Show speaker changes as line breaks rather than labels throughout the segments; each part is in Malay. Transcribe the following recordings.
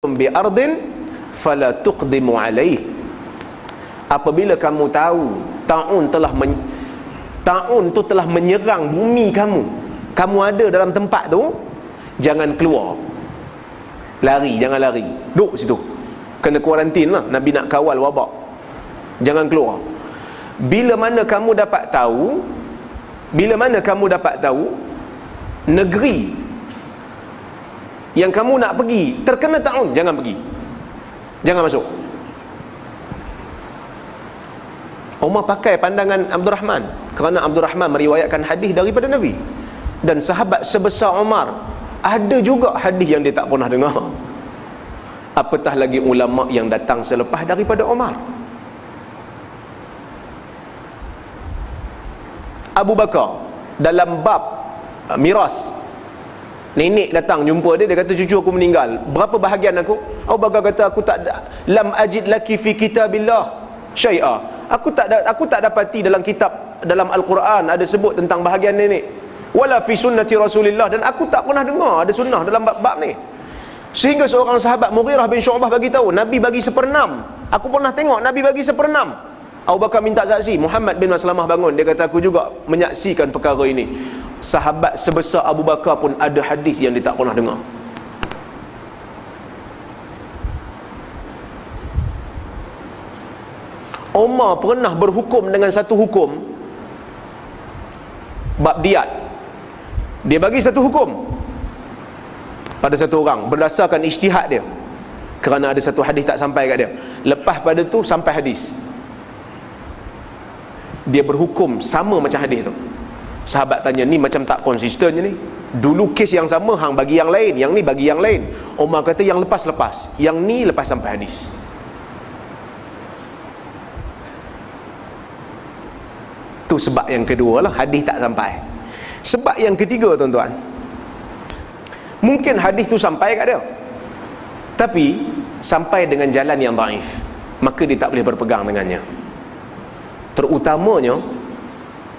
bi ardin fala tuqdimu alaih. Apabila kamu tahu taun tu telah menyerang bumi kamu ada dalam tempat tu, jangan keluar, lari, jangan lari, duduk situ, kena kuarantin lah. Nabi nak kawal wabak, jangan keluar. Bila mana kamu dapat tahu negeri yang kamu nak pergi terkena taun, jangan pergi, jangan masuk. Umar pakai pandangan Abdul Rahman, kerana Abdul Rahman meriwayatkan hadis daripada Nabi. Dan sahabat sebesar Umar ada juga hadis yang dia tak pernah dengar, apatah lagi ulama yang datang selepas daripada Umar. Abu Bakar dalam bab miras, nenek datang jumpa dia kata, cucu aku meninggal, berapa bahagian aku? Abu Bakar kata, aku tak ada, lam ajid laki fi kitabillah syai'a, aku tak dapati dalam kitab, dalam Al-Quran ada sebut tentang bahagian nenek, wala fi sunnati Rasulillah, dan aku tak pernah dengar ada sunnah dalam bab ni. Sehingga seorang sahabat Mughirah bin Syu'bah bagi tahu, Nabi bagi 1/6. Aku pernah tengok Nabi bagi 1/6. Abu Bakar minta saksi. Muhammad bin Maslamah bangun, dia kata, aku juga menyaksikan perkara ini. Sahabat sebesar Abu Bakar pun ada hadis yang dia tak pernah dengar. Umar pernah berhukum dengan satu hukum bab diat. Dia bagi satu hukum pada satu orang berdasarkan ijtihad dia, kerana ada satu hadis tak sampai kat dia. Lepas pada tu sampai hadis, dia berhukum sama macam hadis tu. Sahabat tanya, ni macam tak konsisten je ni, dulu kes yang sama hang bagi yang lain, yang ni bagi yang lain. Umar kata yang lepas, yang ni lepas sampai hadis. Tu sebab yang kedua lah, hadis tak sampai. Sebab yang ketiga, tuan-tuan, mungkin hadis tu sampai kat dia, tapi sampai dengan jalan yang dhaif, maka dia tak boleh berpegang dengannya. Terutamanya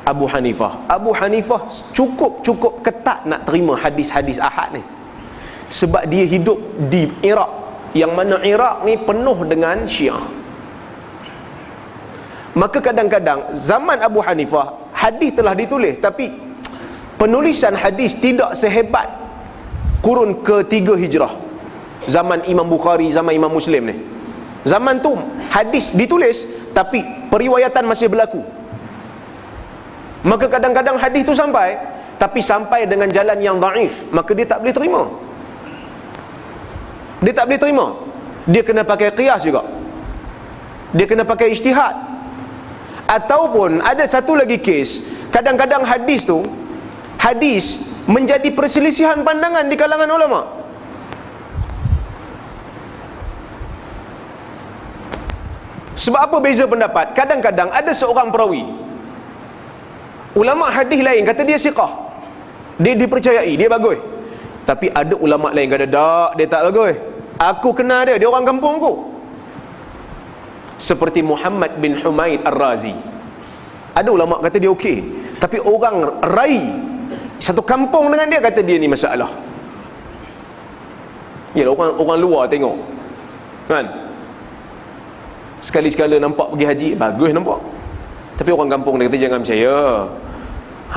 Abu Hanifah cukup ketat nak terima hadis-hadis ahad ni, sebab dia hidup di Iraq, yang mana Iraq ni penuh dengan Syiah. Maka kadang-kadang zaman Abu Hanifah hadis telah ditulis, tapi penulisan hadis tidak sehebat kurun ke-3 Hijrah, zaman Imam Bukhari, zaman Imam Muslim ni. Zaman tu hadis ditulis, tapi periwayatan masih berlaku. Maka kadang-kadang hadis tu sampai, tapi sampai dengan jalan yang dhaif, maka dia tak boleh terima. Dia kena pakai qiyas juga, dia kena pakai ijtihad. Ataupun ada satu lagi kes, kadang-kadang hadis menjadi perselisihan pandangan di kalangan ulama. Sebab apa beza pendapat? Kadang-kadang ada seorang perawi, ulama hadis lain kata dia siqah, dia dipercayai, dia bagus. Tapi ada ulama lain kata, tak, dia tak bagus, aku kenal dia orang kampung aku. Seperti Muhammad bin Humaid Ar-Razi. Ada ulama kata dia okey, tapi orang rai satu kampung dengan dia kata dia ni masalah. Yalah, orang luar tengok kan, sekali-sekala nampak pergi haji, bagus nampak, tapi orang kampung dia kata jangan percaya,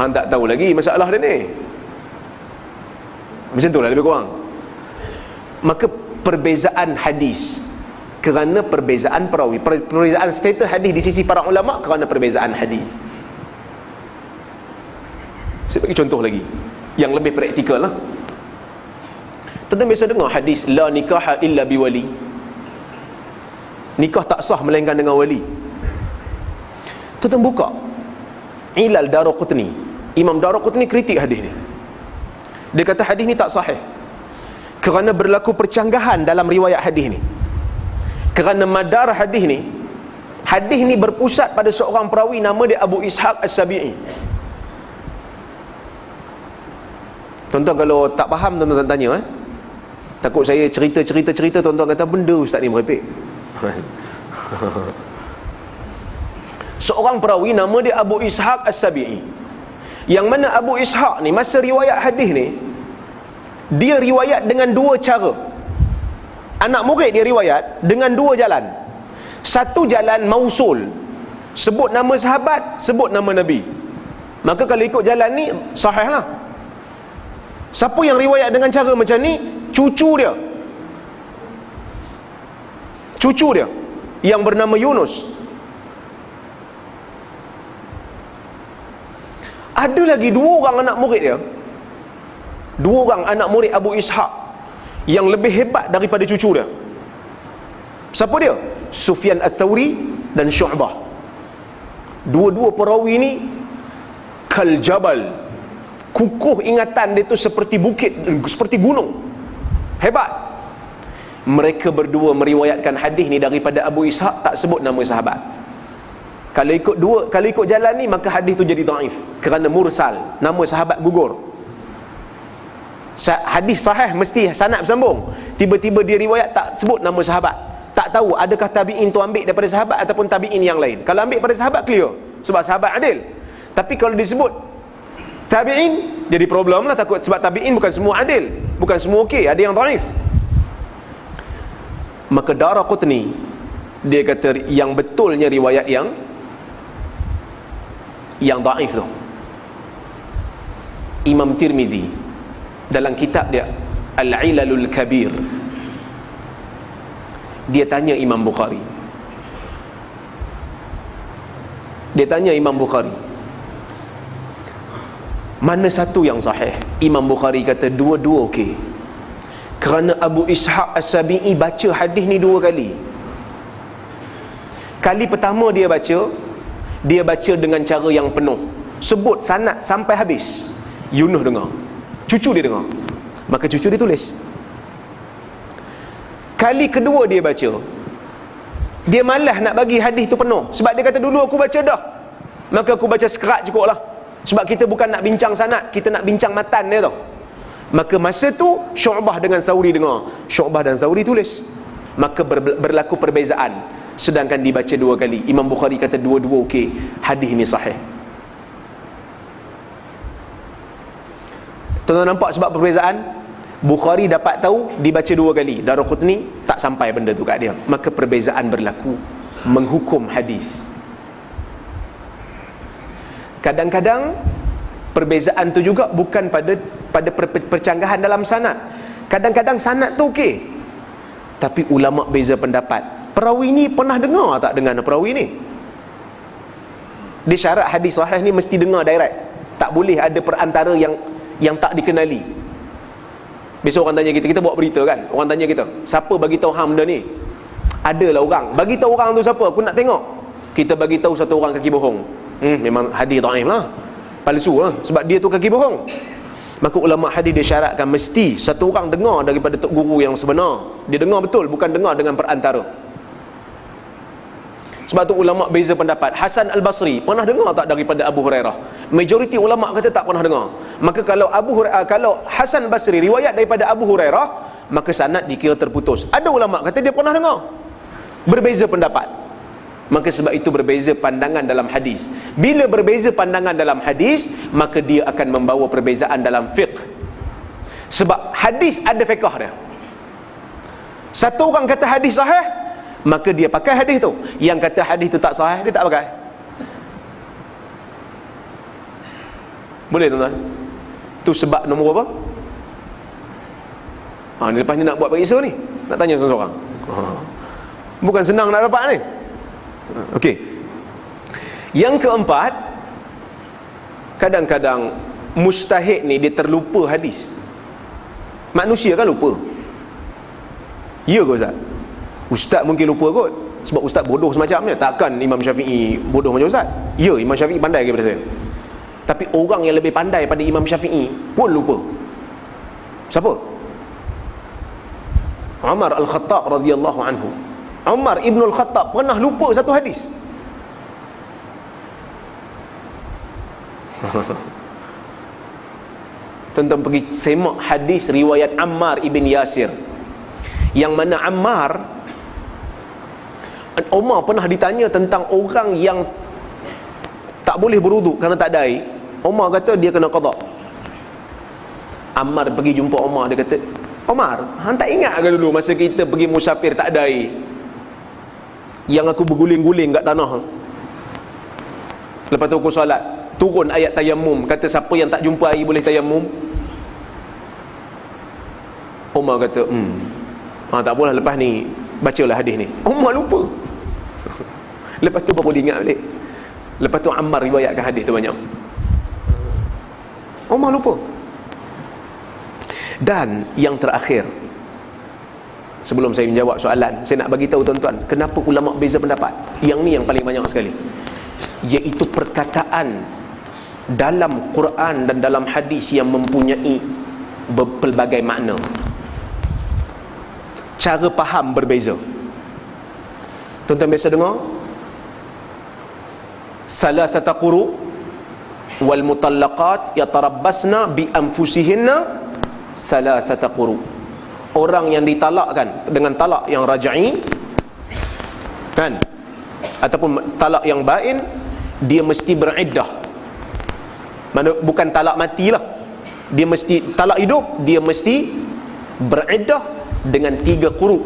hang tak tahu lagi masalah dia ni. Macam tu lah lebih kurang. Maka perbezaan hadis kerana perbezaan perawi, perbezaan status hadis di sisi para ulama kerana perbezaan hadis. Saya bagi contoh lagi yang lebih praktikal lah. Tentang biasa dengar hadis la nikaha illa biwali, nikah tak sah melainkan dengan wali. Tentang buka Ilal Daraqutni, Imam Daraqutni kritik hadis ni. Dia kata hadis ni tak sahih kerana berlaku percanggahan dalam riwayat hadis ni. Kerana madar hadis ni berpusat pada seorang perawi nama dia Abu Ishaq As-Sabi'i. Tuan-tuan kalau tak faham, tuan-tuan tanya takut saya cerita tuan-tuan kata benda ustaz ni merepek. Seorang perawi nama dia Abu Ishaq As-Sabi'i, yang mana Abu Ishaq ni masa riwayat hadis ni, dia riwayat dengan dua cara. anak murid dia riwayat dengan dua jalan. Satu jalan mausul, sebut nama sahabat, sebut nama Nabi. Maka kalau ikut jalan ni sahih lah. Siapa yang riwayat dengan cara macam ni? Cucu dia yang bernama Yunus. Ada lagi dua orang anak murid dia, dua orang anak murid Abu Ishaq yang lebih hebat daripada cucu dia. Siapa dia? Sufyan Ats-Tsauri dan Syu'bah. Dua-dua perawi ni kal jabal, kukuh ingatan dia tu seperti bukit, seperti gunung, hebat. Mereka berdua meriwayatkan hadis ni daripada Abu Ishaq, tak sebut nama sahabat. Kalau ikut jalan ni, maka hadis tu jadi dhaif kerana mursal, nama sahabat gugur. Hadis sahih mesti sanad bersambung. Tiba-tiba dia riwayat tak sebut nama sahabat. Tak tahu adakah tabi'in tu ambil daripada sahabat ataupun tabi'in yang lain. Kalau ambil daripada sahabat, clear, sebab sahabat adil. Tapi kalau disebut tabi'in, jadi problem lah, takut sebab tabi'in bukan semua adil, bukan semua okey, ada yang dhaif. Maka Daraqutni dia kata yang betulnya riwayat yang dhaif tu. Imam Tirmizi dalam kitab dia Al-Ilalul Kabir, dia tanya Imam Bukhari, mana satu yang sahih? Imam Bukhari kata dua-dua okey. Kerana Abu Ishaq As-Sabi'i baca hadis ni dua kali. Kali pertama dia baca dengan cara yang penuh, sebut sanad sampai habis. Yunus dengar, cucu dia dengar, maka cucu dia tulis. Kali kedua dia baca, dia malas nak bagi hadis tu penuh, sebab dia kata dulu aku baca dah, maka aku baca sekerat cukup lah. Sebab kita bukan nak bincang sanad, kita nak bincang matan dia tau. Maka masa tu Syu'bah dengan Tsauri dengar, Syu'bah dan Tsauri tulis. Maka berlaku perbezaan, sedangkan dibaca dua kali. Imam Bukhari kata dua-dua okey, hadis ni sahih. Tuan-tuan nampak sebab perbezaan? Bukhari dapat tahu dibaca dua kali, Daraqutni tak sampai benda tu kat dia. Maka perbezaan berlaku menghukum hadis. Kadang-kadang perbezaan tu juga bukan pada percanggahan dalam sanad. Kadang-kadang sanad tu okey, tapi ulama beza pendapat. Perawi ni pernah dengar tak dengan perawi ni? Dia syarat hadis sahih ni mesti dengar direct, tak boleh ada perantara yang tak dikenali. Besok orang tanya kita buat berita kan, orang tanya kita, siapa bagi tahu hang benda ni? Adalah orang bagi tahu. Orang tu siapa? Aku nak tengok. Kita bagi tahu satu orang kaki bohong, memang hadis dhaif lah, palsu lah, sebab dia tu kaki bohong. Maka ulama hadis dia syaratkan mesti satu orang dengar daripada tok guru yang sebenar. Dia dengar betul, bukan dengar dengan perantara. Sebab tu ulama beza pendapat. Hasan Al-Basri pernah dengar tak daripada Abu Hurairah? Majoriti ulama kata tak pernah dengar. Maka kalau Hasan Basri riwayat daripada Abu Hurairah, maka sanad dikira terputus. Ada ulama kata dia pernah dengar. Berbeza pendapat. Maka sebab itu berbeza pandangan dalam hadis. Bila berbeza pandangan dalam hadis, maka dia akan membawa perbezaan dalam fiqh. Sebab hadis ada fiqh dia. Satu orang kata hadis sahih, maka dia pakai hadis tu. Yang kata hadis tu tak sahih, dia tak pakai. Boleh tuan-tuan? Tu sebab nombor apa? Lepas ni nak buat periksa ni, nak tanya seorang-seorang. Bukan senang nak dapat ni. Okey. Yang keempat, kadang-kadang mujtahid ni dia terlupa hadis. Manusia kan lupa. Ya ke Ustaz? Ustaz mungkin lupa kot, sebab Ustaz bodoh semacamnya. Takkan Imam Syafi'i bodoh macam Ustaz? Ya, Imam Syafi'i pandai daripada saya. Tapi orang yang lebih pandai pada Imam Syafi'i pun lupa. Siapa? Umar Al-Khattab radhiyallahu anhu. Umar Ibn Al-Khattab pernah lupa satu hadis. Tuan-tuan pergi semak hadis riwayat Ammar Ibn Yasir, yang mana Umar pernah ditanya tentang orang yang tak boleh berwuduk kerana tak ada air. Umar kata dia kena qada. Ammar pergi jumpa Umar, dia kata, Omar, hang tak ingat ke dulu masa kita pergi musafir tak ada air, yang aku berguling-guling kat tanah, lepas tu aku solat, turun ayat tayammum, kata siapa yang tak jumpa air boleh tayammum. Umar kata tak apalah, lepas ni bacalah hadis ni. Umar lupa. Lepas tu baru dia ingat balik. Lepas tu Ammar riwayatkan hadis tu banyak. Umar lupa. Dan yang terakhir, sebelum saya menjawab soalan, saya nak bagi tahu tuan-tuan, kenapa ulama beza pendapat. Yang ni yang paling banyak sekali, iaitu perkataan dalam Quran dan dalam hadis yang mempunyai pelbagai makna. Cara faham berbeza. Tuan-tuan biasa dengar salasata quru wal mutallaqat yatarabbasna bi anfusihinna salasata quru. Orang yang ditalakkan dengan talak yang raj'i, kan, ataupun talak yang bain, dia mesti beriddah. Mana bukan talak matilah, dia mesti talak hidup, dia mesti beriddah dengan 3 quru.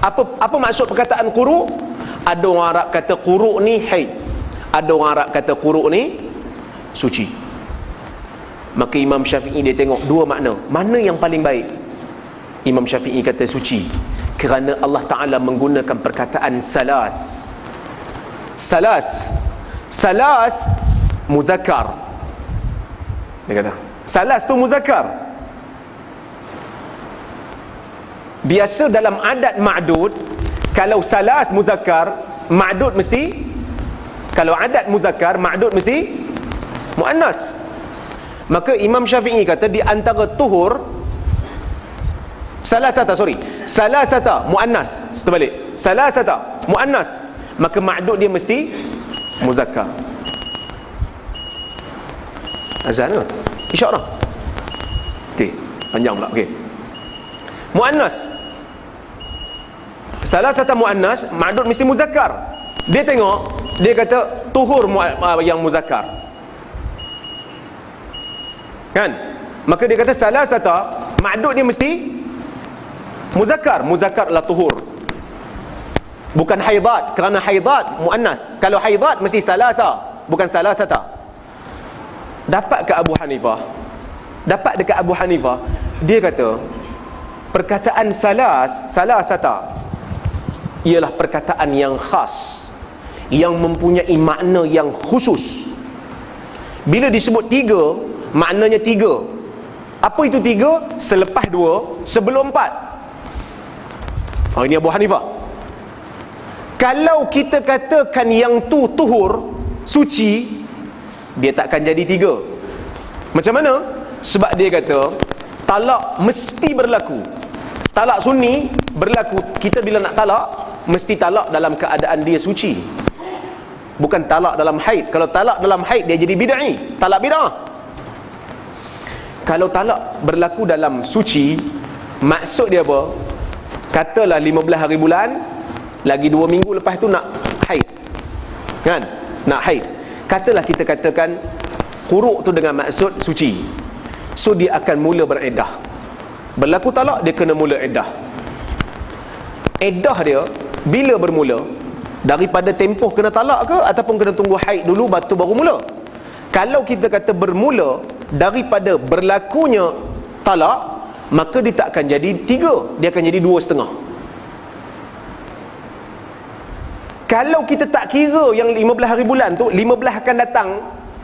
Apa maksud perkataan quru? Ada orang Arab kata quru ni haid, ada orang Arab kata quru ni suci. Maka Imam Syafi'i dia tengok dua makna, mana yang paling baik? Imam Syafi'i kata suci, kerana Allah Ta'ala menggunakan perkataan salas. Salas muzakkar. Dia kata salas tu muzakkar. Biasa dalam adat ma'dud, kalau salas muzakkar, ma'dud mesti, kalau adat muzakkar, ma'dud mesti muannas. Maka Imam Syafi'i kata di antara tuhur salasata muannas, terbalik, salasata muannas, maka ma'dud dia mesti muzakkar. Azan ke? Isyarat. Okey, panjang pula. Okey. Muannas. Salasata muannas, ma'dud mesti muzakkar. Dia tengok, dia kata tuhur yang muzakkar. Kan? Maka dia kata salasata, ma'dud dia mesti muzakkar. Muzakkar adalah tuhur, bukan haidat, kerana haidat muannas. Kalau haidat mesti salasa, bukan salasata. Dapat ke Abu Hanifah, dapat dekat Abu Hanifah, dia kata perkataan salasata ialah perkataan yang khas, yang mempunyai makna yang khusus. Bila disebut 3, maknanya 3. Apa itu 3? Selepas 2, sebelum 4. Ini Abu Hanifah. Kalau kita katakan yang tu tuhur, suci, dia takkan jadi 3. Macam mana? Sebab dia kata talak mesti berlaku. Talak sunni berlaku. Kita bila nak talak, mesti talak dalam keadaan dia suci, bukan talak dalam haid. Kalau talak dalam haid, dia jadi bid'ah, talak bid'ah. Kalau talak berlaku dalam suci, maksud dia apa? Katalah 15 hari bulan, lagi 2 minggu lepas tu nak haid, kan? Nak haid. Katalah kita katakan quru' tu dengan maksud suci, so dia akan mula beriddah. Berlaku talak, dia kena mula iddah. Iddah dia bila bermula? Daripada tempoh kena talak ke, ataupun kena tunggu haid dulu baru mula? Kalau kita kata bermula daripada berlakunya talak, maka dia tak akan jadi 3, dia akan jadi 2,5. Kalau kita tak kira yang 15 hari bulan tu, 15 akan datang,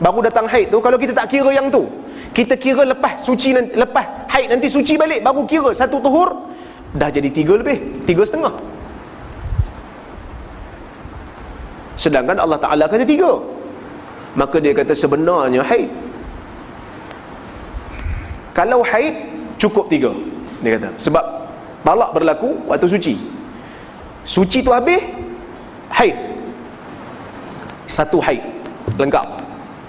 baru datang haid tu, kalau kita tak kira yang tu, kita kira lepas suci nanti, lepas haid nanti suci balik, baru kira satu tuhur, dah jadi 3 lebih, 3,5. Sedangkan Allah Ta'ala kata 3. Maka dia kata sebenarnya haid, kalau haid cukup 3, dia kata. Sebab talak berlaku waktu suci. Suci tu habis, haid, satu haid lengkap,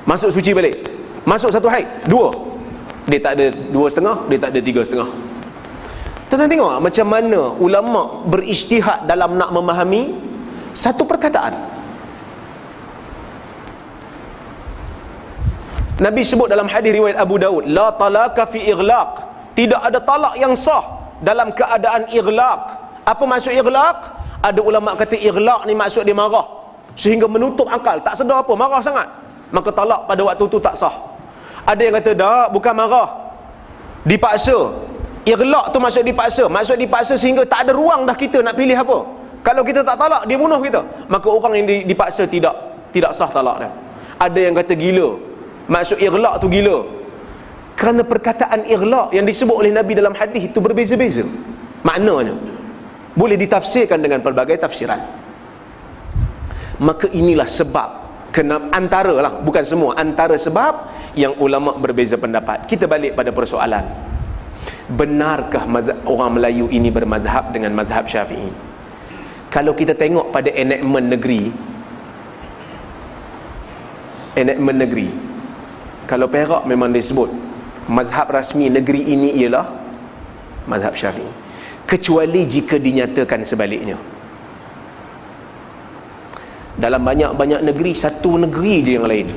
masuk suci balik, masuk satu haid, 2. Dia tak ada 2,5, dia tak ada 3,5. Tuan-tuan tengok macam mana ulama berijtihad dalam nak memahami satu perkataan. Nabi sebut dalam hadis riwayat Abu Daud, la talaka fi ighlaq, Tidak ada talak yang sah dalam keadaan ighlaq. Apa maksud ighlaq? Ada ulama kata ighlaq ni maksud dia marah sehingga menutup akal, tak sedar apa, marah sangat, maka talak pada waktu tu tak sah. Ada yang kata dah, bukan marah, dipaksa. Ighlaq tu maksud dipaksa. Maksud dipaksa sehingga tak ada ruang dah kita nak pilih apa. Kalau kita tak talak, dia bunuh kita, maka orang yang dipaksa tidak sah talak dia. Ada yang kata gila. Maksud ighlaq tu gila. Kerana perkataan ighlaq yang disebut oleh Nabi dalam hadis itu berbeza-beza maknanya, boleh ditafsirkan dengan pelbagai tafsiran. Maka inilah sebab kenapa, antara lah, bukan semua, antara sebab yang ulama berbeza pendapat. Kita balik pada persoalan, benarkah orang Melayu ini bermazhab dengan mazhab Syafi'i? Kalau kita tengok pada enactment negeri, kalau Perak memang disebut mazhab rasmi negeri ini ialah mazhab Syafi'i, kecuali jika dinyatakan sebaliknya. Dalam banyak-banyak negeri, satu negeri je yang lain,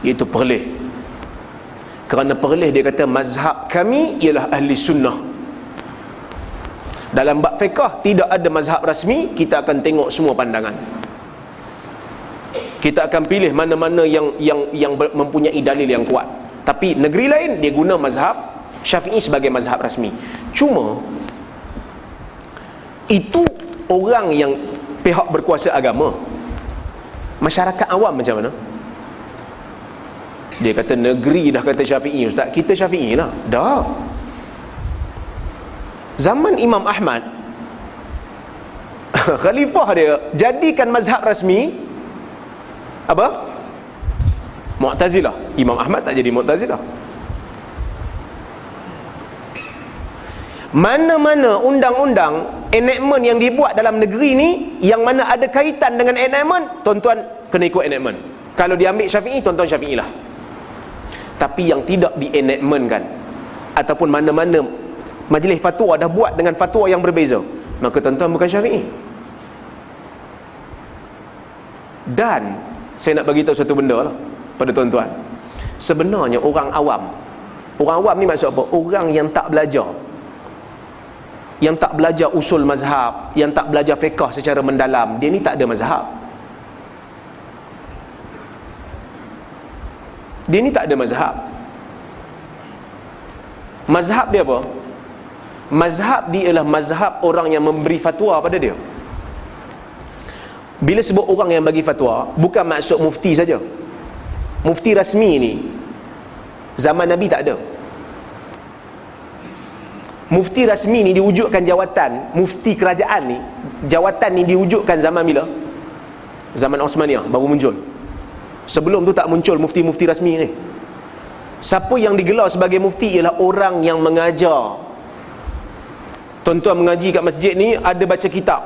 iaitu Perlis. Kerana Perlis dia kata mazhab kami ialah ahli sunnah. Dalam bab fiqh tidak ada mazhab rasmi, kita akan tengok semua pandangan. Kita akan pilih mana-mana yang mempunyai dalil yang kuat. Tapi negeri lain dia guna mazhab Syafi'i sebagai mazhab rasmi. Cuma itu orang yang pihak berkuasa agama. Masyarakat awam macam mana? Dia kata negeri dah kata Syafi'i, ustaz, kita Syafi'i lah. Dah. Zaman Imam Ahmad, khalifah dia jadikan mazhab rasmi apa? Mu'tazilah. Imam Ahmad tak jadi Mu'tazilah. Mana-mana undang-undang, enactment yang dibuat dalam negeri ni, yang mana ada kaitan dengan enactment, tuan-tuan kena ikut enactment. Kalau diambil Syafi'i, tuan-tuan Syafi'i lah. Tapi yang tidak di-enactmentkan, ataupun mana-mana majlis fatwa dah buat dengan fatwa yang berbeza, maka tuan-tuan bukan Syafi'i. Dan saya nak bagi tahu satu benda lah pada tuan-tuan. Sebenarnya orang awam ni maksud apa? Orang yang tak belajar, yang tak belajar usul mazhab, yang tak belajar fiqh secara mendalam, dia ni tak ada mazhab. Dia ni tak ada mazhab. Mazhab dia apa? Mazhab dia ialah mazhab orang yang memberi fatwa pada dia. Bila sebut orang yang bagi fatwa, bukan maksud mufti saja. Mufti rasmi ni zaman Nabi tak ada. Mufti rasmi ni diwujudkan jawatan, mufti kerajaan ni, jawatan ni diwujudkan zaman bila? Zaman Osmaniyah baru muncul. Sebelum tu tak muncul mufti-mufti rasmi ni. Siapa yang digelar sebagai mufti ialah orang yang mengajar. Tuan-tuan mengaji kat masjid ni, ada baca kitab,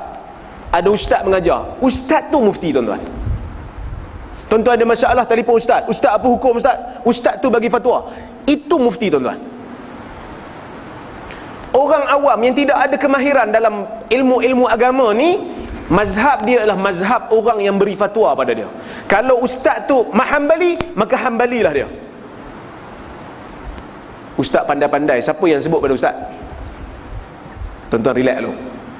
ada ustaz mengajar. Ustaz tu mufti, tuan-tuan. Tuan-tuan ada masalah, telefon ustaz. Ustaz, apa hukum ustaz? Ustaz tu bagi fatwa. Itu mufti, tuan-tuan. Orang awam yang tidak ada kemahiran dalam ilmu-ilmu agama ni, mazhab dia adalah mazhab orang yang beri fatwa pada dia. Kalau ustaz tu Hanbali, maka Hanbali lah dia. Ustaz pandai-pandai, siapa yang sebut pada ustaz? Tuan-tuan relax dulu.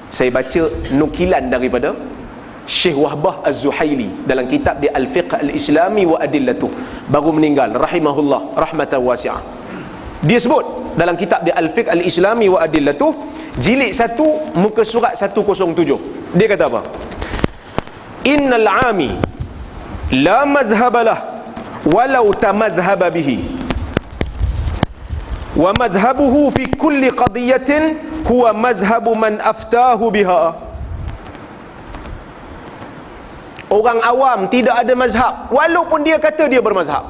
Saya baca nukilan daripada Syekh Wahbah Az-Zuhaili dalam kitab dia Al-Fiqh Al-Islami wa Adillatuh. Baru meninggal, rahimahullah rahmatan wasi'ah. Dia sebut dalam kitab dia Al-Fiqh Al-Islami wa Adillatuh, jilid 1 muka surat 107. Dia kata apa? Innal 'ami la madhhabalah walau tamadhhaba bihi wa madhhabuhu fi kulli qadiyatin huwa madhhabu man aftahu biha. Orang awam tidak ada mazhab walaupun dia kata dia bermazhab,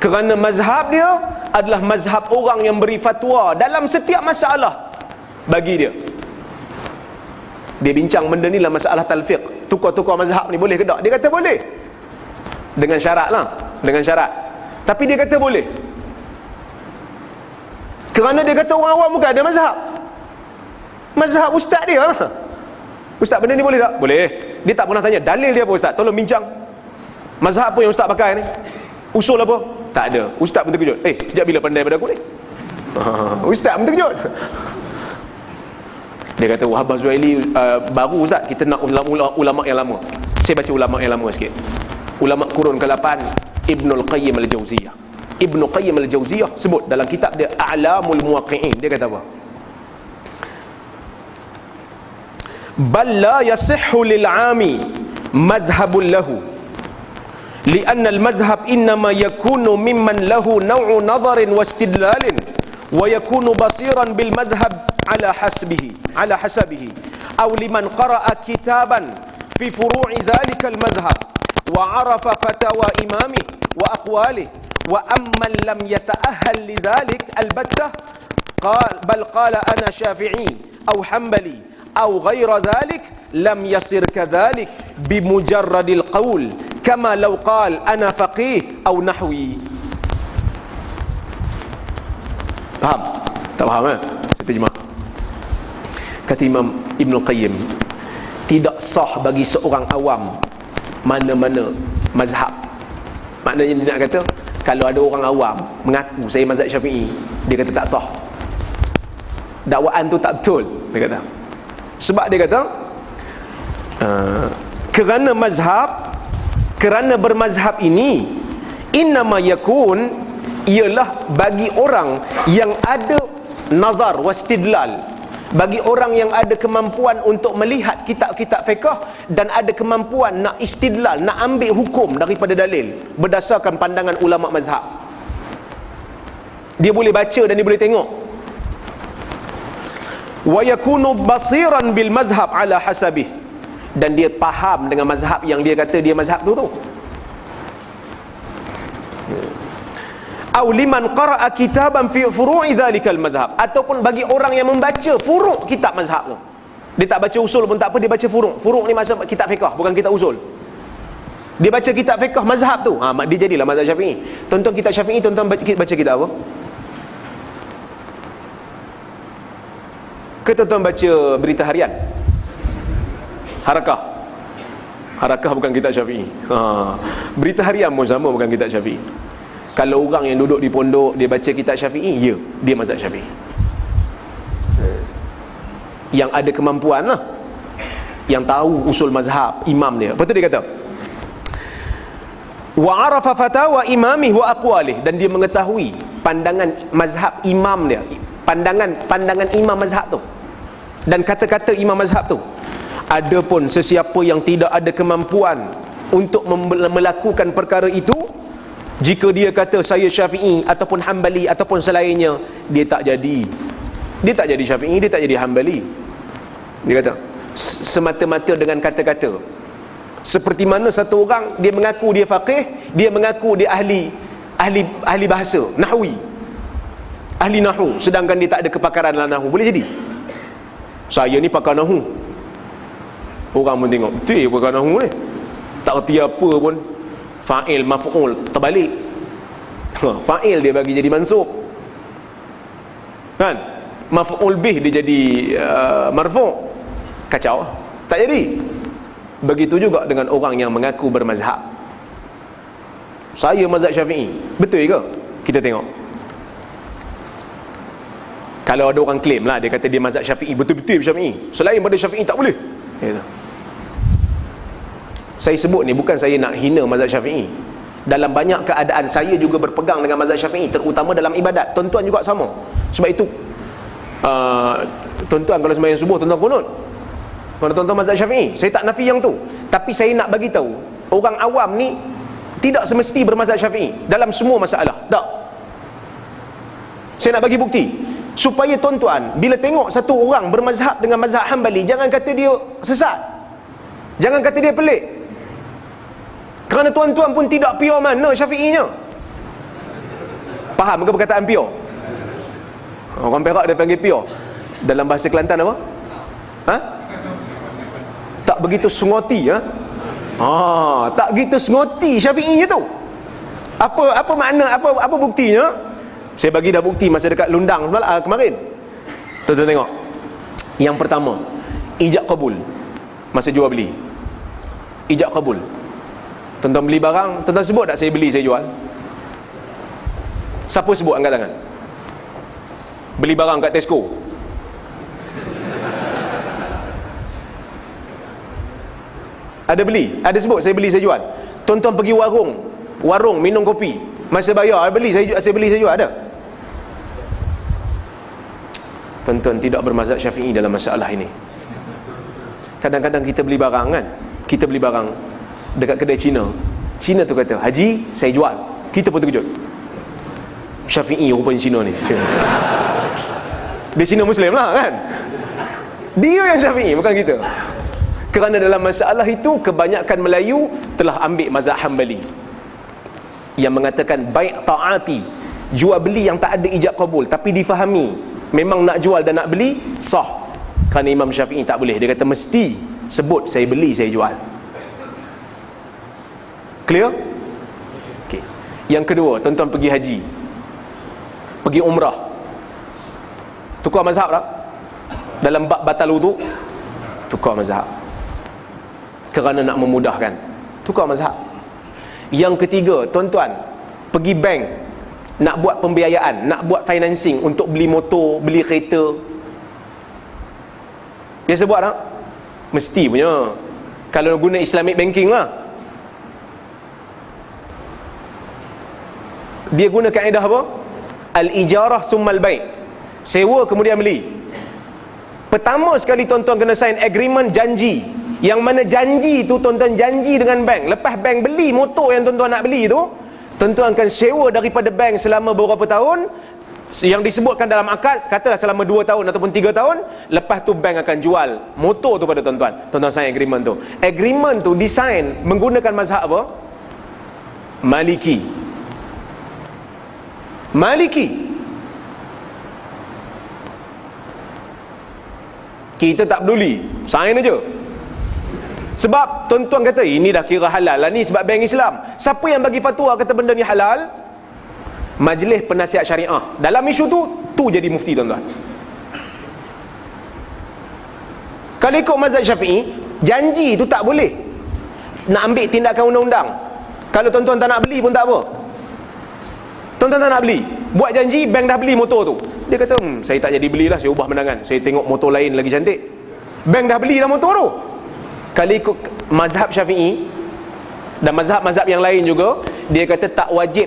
kerana mazhab dia adalah mazhab orang yang beri fatwa dalam setiap masalah bagi dia. Dia bincang benda ni dalam masalah talfiq. Tukar-tukar mazhab ni boleh ke tak? Dia kata boleh, dengan syarat lah, dengan syarat. Tapi dia kata boleh, kerana dia kata orang awam bukan ada mazhab. Mazhab ustaz dia lah. Ustaz, benda ni boleh tak? Boleh. Dia tak pernah tanya dalil dia apa ustaz. Tolong bincang mazhab apa yang ustaz pakai ni, usul apa. Tak ada. Ustaz pun terkejut. Sejak bila pandai pada aku ni? Ustaz pun terkejut. Dia kata, Wahab Zuhaili baru Ustaz, kita nak ulama yang lama. Saya baca ulama yang lama sikit. Ulama kurun ke-8, Ibnul Qayyim Al-Jauziyah. Ibnu Qayyim Al-Jauziyah sebut dalam kitab dia A'lamul Muwaqqi'in, dia kata apa? Bal la yasihhu lil 'ami madhhabun lahu لأن المذهب إنما يكون ممن له نوع نظر واستدلال ويكون بصيرا بالمذهب على حسبه أو لمن قرأ كتابا في فروع ذلك المذهب وعرف فتاوى إمامه وأقواله وأمن لم يتأهل لذلك البتة بل قال أنا شافعي أو حنبلي أو غير ذلك لم يصر كذلك بمجرد القول كما لو قال أنا فقيه أو نحوي. Faham? Tak faham kan? Saya terjemah. Kata Imam Ibnul Qayyim, tidak sah bagi seorang awam mana-mana mazhab. Maknanya dia nak kata, kalau ada orang awam mengaku saya mazhab Syafi'i, dia kata tak sah, dakwaan tu tak betul, dia kata. Sebab dia kata kerana bermazhab ini innama yakun, ialah bagi orang yang ada nazar wastidlal, bagi orang yang ada kemampuan untuk melihat kitab-kitab fiqh dan ada kemampuan nak istidlal, nak ambil hukum daripada dalil berdasarkan pandangan ulama mazhab. Dia boleh baca dan dia boleh tengok. Wa yakunu basiran bil mazhab ala hasabih, dan dia faham dengan mazhab yang dia kata dia mazhab tu. Au liman qara'a kitaban fi furu'i dzalikal madhhab, ataupun bagi orang yang membaca furu' kitab mazhab tu. Dia tak baca usul pun tak apa, dia baca furu'. Furu' ni maksud kitab fiqh, bukan kitab usul. Dia baca kitab fiqh mazhab tu, dia jadilah mazhab Syafi'i. Tonton kitab Syafi'i, tonton baca kitab apa? Ke tonton baca berita harian? Harakah bukan kitab Syafi'i. Berita harian pun sama, bukan kitab Syafi'i. Kalau orang yang duduk di pondok dia baca kitab Syafi'i, ya, dia mazhab Syafi'i. Yang ada kemampuan lah, yang tahu usul mazhab imam dia. Lepas tu dia kata, wa arafa fatawa imamih wa aqwalih, dan dia mengetahui pandangan mazhab imam dia, pandangan imam mazhab tu dan kata-kata imam mazhab tu. Adapun sesiapa yang tidak ada kemampuan untuk melakukan perkara itu, jika dia kata saya Syafi'i ataupun Hanbali ataupun selainnya, dia tak jadi Syafi'i, dia tak jadi Hanbali. Dia kata semata-mata dengan kata-kata. Seperti mana satu orang dia mengaku dia faqih, dia mengaku dia ahli bahasa nahwi, ahli nahwu, sedangkan dia tak ada kepakaran dalam nahwu. Boleh jadi saya ni pakar nahwu, orang pun tengok betul pakar nahwu ni, tak erti apa pun, fa'il maf'ul terbalik. Fa'il dia bagi jadi mansub kan, maf'ul bih dia jadi marfu'. Kacau, tak jadi. Begitu juga dengan orang yang mengaku bermazhab. Saya mazhab Syafi'i, betul ke? Kita tengok. Kalau ada orang claim lah, dia kata dia mazhab Syafi'i, betul-betul Syafi'i, selain pada Syafi'i tak boleh. Saya sebut ni bukan saya nak hina mazhab Syafi'i. Dalam banyak keadaan saya juga berpegang dengan mazhab Syafi'i, terutama dalam ibadat. Tuan-tuan juga sama. Sebab itu tuan-tuan kalau sembahyang subuh, tuan-tuan kunut, kalau tuan-tuan mazhab Syafi'i, saya tak nafi yang tu. Tapi saya nak bagi tahu, orang awam ni tidak semesti bermazhab Syafi'i dalam semua masalah. Tak. Saya nak bagi bukti supaya tuan-tuan bila tengok satu orang bermazhab dengan mazhab Hanbali, jangan kata dia sesat, jangan kata dia pelik, kerana tuan-tuan pun tidak pure mana Syafi'inya. Faham ke perkataan pure? Orang Perak dia panggil pure. Dalam bahasa Kelantan apa? Tak begitu sengoti, tak begitu sengoti Syafi'inya tu. Apa makna, apa buktinya? Saya bagi dah bukti masa dekat Lundang kemarin. Tuan-tuan tengok. Yang pertama, ijab kabul. Masa jual beli, ijab kabul. Tuan-tuan beli barang, tuan-tuan sebut tak saya beli, saya jual? Siapa sebut angkat tangan? Beli barang kat Tesco. Ada beli? Ada sebut saya beli saya jual. Tuan-tuan pergi warung minum kopi, masa bayar beli saya beli saya jual, ada? Tuan-tuan tidak bermazhab Syafi'i dalam masalah ini. Kadang-kadang kita beli barang kan, kita beli barang dekat kedai Cina tu kata, "Haji, saya jual." Kita pun terkejut. Syafi'i rupanya Cina ni. Dia Cina Muslim lah kan. Dia yang Syafi'i, bukan kita. Kerana dalam masalah itu kebanyakan Melayu telah ambil mazhab Hambali yang mengatakan bai' ta'ati, jual beli yang tak ada ijab kabul, tapi difahami memang nak jual dan nak beli sah. Kerana Imam Syafi'i tak boleh. Dia kata mesti sebut saya beli saya jual. Clear? Okay. Yang kedua, tuan-tuan pergi haji, pergi umrah, tukar mazhab tak? Dalam bab batal wudu, tukar mazhab kerana nak memudahkan, tukar mazhab. Yang ketiga, tuan-tuan pergi bank nak buat pembiayaan, nak buat financing untuk beli motor, beli kereta. Biasa buat tak? Mesti punya. Kalau guna Islamic banking lah, dia guna kaedah apa? Al-ijarah summal bai', sewa kemudian beli. Pertama sekali tuan-tuan kena sign agreement, janji. Yang mana janji tu tuan-tuan janji dengan bank. Lepas bank beli motor yang tuan-tuan nak beli tu, tuan-tuan akan sewa daripada bank selama beberapa tahun. Yang disebutkan dalam akad, katalah selama 2 tahun ataupun 3 tahun. Lepas tu bank akan jual motor tu pada tuan-tuan. Tuan-tuan sign agreement tu. Agreement tu design menggunakan mazhab apa? Maliki. Kita tak peduli, sign aja. Sebab tuan-tuan kata ini dah kira halal lah ni sebab bank Islam. Siapa yang bagi fatwa kata benda ni halal? Majlis Penasihat Syariah. Dalam isu tu jadi mufti tuan-tuan. Kalau ikut mazhab Syafi'i, janji tu tak boleh nak ambil tindakan undang-undang. Kalau tuan-tuan tak nak beli pun tak apa. Tuan-tuan tak nak beli, buat janji, bank dah beli motor tu. Dia kata, saya tak jadi belilah, saya ubah pandangan, saya tengok motor lain lagi cantik. Bank dah beli dah motor tu. Kalau ikut mazhab Syafi'i dan mazhab-mazhab yang lain juga, dia kata tak wajib,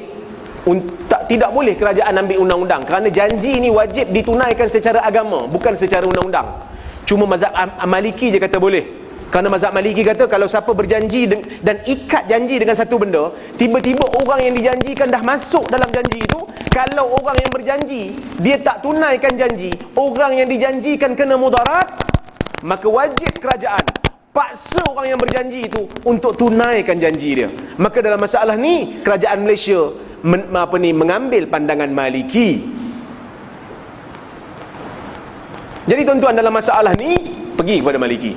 tidak boleh kerajaan ambil undang-undang, kerana janji ni wajib ditunaikan secara agama, bukan secara undang-undang. Cuma mazhab Maliki je kata boleh. Kerana mazhab Maliki kata kalau siapa berjanji dan ikat janji dengan satu benda, tiba-tiba orang yang dijanjikan dah masuk dalam janji itu, kalau orang yang berjanji dia tak tunaikan janji, orang yang dijanjikan kena mudarat, maka wajib kerajaan paksa orang yang berjanji itu untuk tunaikan janji dia. Maka dalam masalah ni kerajaan Malaysia mengambil pandangan Maliki. Jadi tuan-tuan dalam masalah ni pergi kepada Maliki.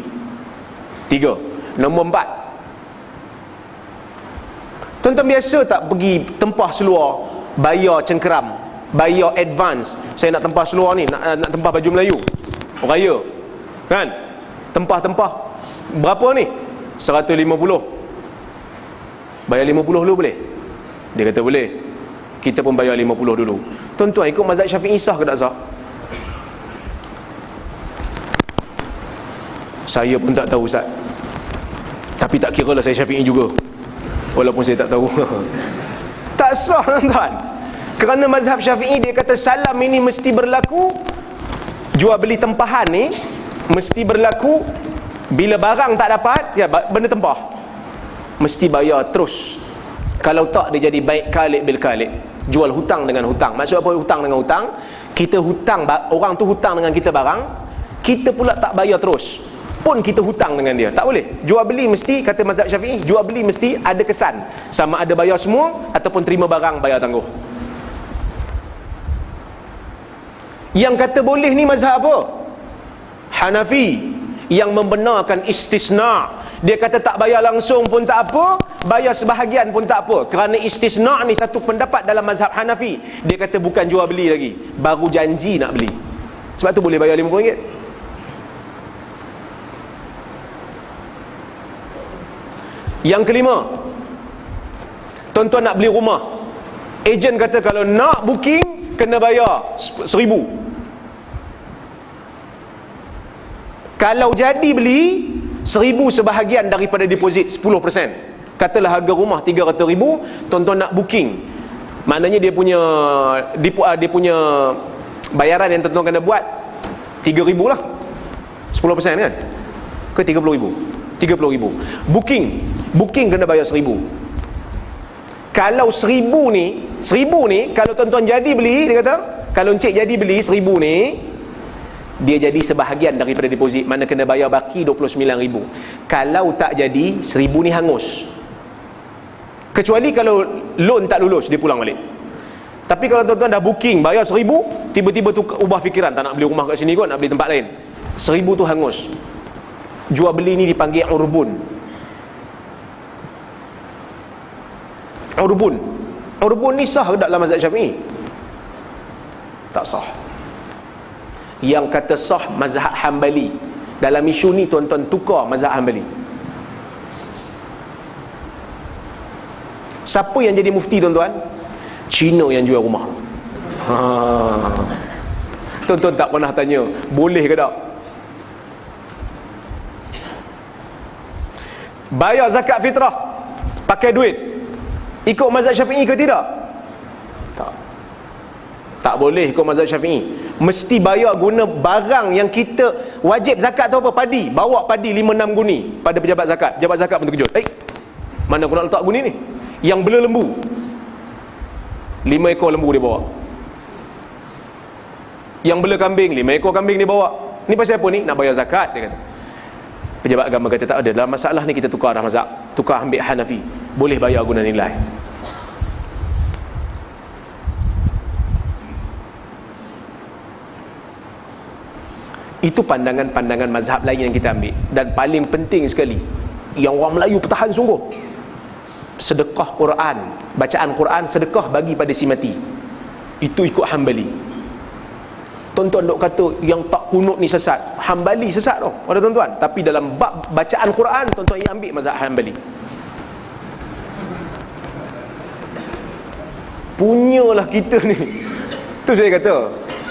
3. Nombor 4, tuan-tuan biasa tak pergi tempah seluar, bayar cengkeram, bayar advance. Saya nak tempah seluar ni, nak tempah baju Melayu raya kan, tempah berapa ni? 150. Bayar 50 dulu boleh? Dia kata boleh. Kita pun bayar 50 dulu. Tuan-tuan ikut mazhab Syafi'i sah ke tak sah? Saya pun tak tahu Ustaz, tapi tak kira lah saya Syafi'i juga, walaupun saya tak tahu. Tak sah tuan-tuan. Kerana mazhab Syafi'i dia kata salam ini mesti berlaku, jual beli tempahan ni mesti berlaku bila barang tak dapat, ya benda tempah mesti bayar terus. Kalau tak dia jadi baik kalik bil kalik, jual hutang dengan hutang. Maksud apa hutang dengan hutang? Kita hutang, orang tu hutang dengan kita barang, kita pula tak bayar terus, pun kita hutang dengan dia. Tak boleh. Jual beli mesti, kata mazhab Syafi'i, jual beli mesti ada kesan, sama ada bayar semua ataupun terima barang bayar tangguh. Yang kata boleh ni mazhab apa? Hanafi, yang membenarkan istisna. Dia kata tak bayar langsung pun tak apa, bayar sebahagian pun tak apa. Kerana istisna ni satu pendapat dalam mazhab Hanafi. Dia kata bukan jual beli lagi, baru janji nak beli. Sebab tu boleh bayar RM50. Yang kelima, tuan-tuan nak beli rumah, Ejen kata kalau nak booking kena bayar 1,000. Kalau jadi beli 1,000 sebahagian daripada deposit 10%. Katalah harga rumah 300,000, tuan-tuan nak booking, maknanya dia punya bayaran yang tuan-tuan kena buat 3,000 lah. 10% kan? Ke 30,000? 30,000. Booking kena bayar 1,000. Kalau 1,000 ni kalau tuan-tuan jadi beli, dia kata kalau encik jadi beli 1,000 ni, dia jadi sebahagian daripada deposit, mana kena bayar baki 29,000. Kalau tak jadi 1,000 ni hangus, kecuali kalau loan tak lulus, dia pulang balik. Tapi kalau tuan-tuan dah booking bayar 1,000, tiba-tiba tu ubah fikiran, tak nak beli rumah kat sini kot, nak beli tempat lain, 1,000 tu hangus. Jual beli ni dipanggil urbun. Urbun ni sah ke tak dalam mazhab Syafi'i? Tak sah. Yang kata sah mazhab Hambali. Dalam isu ni tuan-tuan tukar mazhab Hambali. Siapa yang jadi mufti tuan-tuan? Cina yang jual rumah. Tuan-tuan tak pernah tanya boleh ke tak? Bayar zakat fitrah pakai duit, ikut mazhab Syafi'i ke tidak? Tak boleh ikut mazhab Syafi'i. Mesti bayar guna barang yang kita wajib zakat tu apa? Padi. Bawa padi 5-6 guni pada pejabat zakat. Pejabat zakat pun terkejut. Mana aku nak letak guni ni? Yang bela lembu, 5 ekor lembu dia bawa. Yang bela kambing, 5 ekor kambing dia bawa. Ni pasal apa ni? Nak bayar zakat, dia kata. Pejabat agama kata tak ada, dalam masalah ni kita tukar dah mazhab. Tukar ambil Hanafi, boleh bayar guna nilai. Itu pandangan-pandangan mazhab lain yang kita ambil. Dan paling penting sekali, yang orang Melayu pertahan sungguh, sedekah Quran, bacaan Quran sedekah bagi pada si mati, itu ikut Hambali. Tuan-tuan dok kata yang tak kunut ni sesat, Hambali sesat tau pada tuan-tuan. Tapi dalam bab bacaan Quran, tuan-tuan yang ambil mazhab Hambali. Punyalah kita ni. Tu saya kata,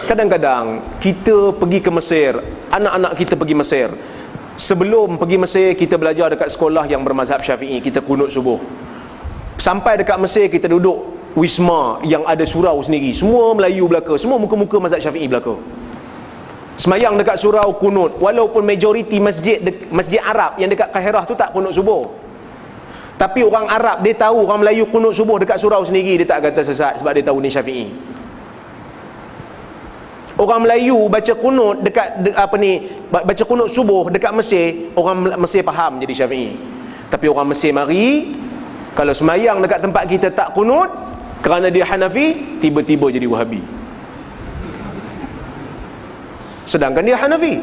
kadang-kadang kita pergi ke Mesir, anak-anak kita pergi Mesir. Sebelum pergi Mesir, kita belajar dekat sekolah yang bermazhab Syafi'i, kita kunut subuh. Sampai dekat Mesir, kita duduk wisma yang ada surau sendiri, semua Melayu belaka, semua muka-muka mazhab Syafi'i belaka. Semayang dekat surau kunut, walaupun majoriti masjid Arab yang dekat Kahirah tu tak kunut subuh. Tapi orang Arab dia tahu orang Melayu kunut subuh dekat surau sendiri, dia tak kata sesat sebab dia tahu ni Syafi'i. Orang Melayu baca kunut baca kunut subuh dekat Mesir, orang Mesir faham jadi Syafi'i. Tapi orang Mesir mari, kalau semayang dekat tempat kita tak kunut kerana dia Hanafi, tiba-tiba jadi Wahabi. Sedangkan dia Hanafi.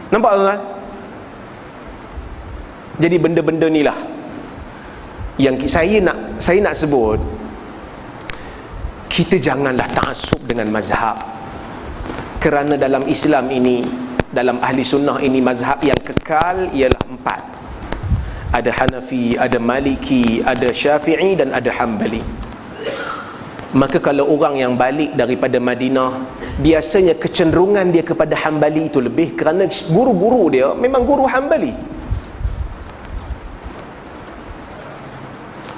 Nampak tuan-tuan? Jadi benda-benda ni lah yang saya nak sebut, kita janganlah ta'assub dengan mazhab. Kerana dalam Islam ini, dalam ahli sunnah ini, mazhab yang kekal ialah 4. Ada Hanafi, ada Maliki, ada Syafi'i dan ada Hambali. Maka kalau orang yang balik daripada Madinah, biasanya kecenderungan dia kepada Hambali itu lebih, kerana guru-guru dia memang guru Hambali.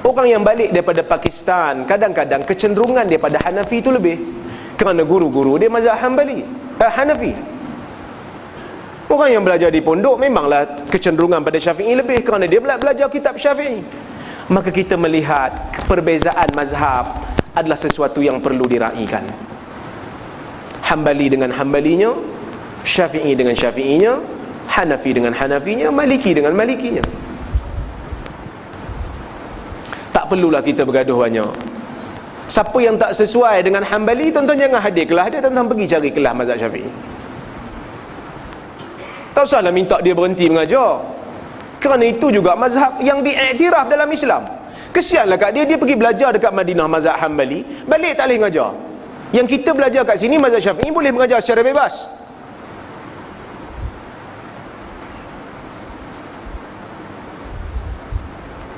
Orang yang balik daripada Pakistan, kadang-kadang kecenderungan dia pada Hanafi itu lebih, kerana guru-guru dia mazhab Hanafi. Orang yang belajar di pondok memanglah kecenderungan pada Syafi'i lebih, kerana dia belajar kitab Syafi'i. Maka kita melihat perbezaan mazhab adalah sesuatu yang perlu diraikan. Hambali dengan Hambalinya, Syafi'i dengan Syafi'inya, Hanafi dengan Hanafinya, Maliki dengan Malikinya. Tak perlulah kita bergaduh banyak. Siapa yang tak sesuai dengan Hambali, tuan-tuan jangan hadir kelas dia, tuan-tuan pergi cari kelas mazhab Syafi'i. Tak usahlah minta dia berhenti mengajar, kerana itu juga mazhab yang diiktiraf dalam Islam. Kesianlah kat dia, dia pergi belajar dekat Madinah mazhab Hambali, balik tak boleh mengajar. Yang kita belajar kat sini mazhab Syafi'i boleh mengajar secara bebas.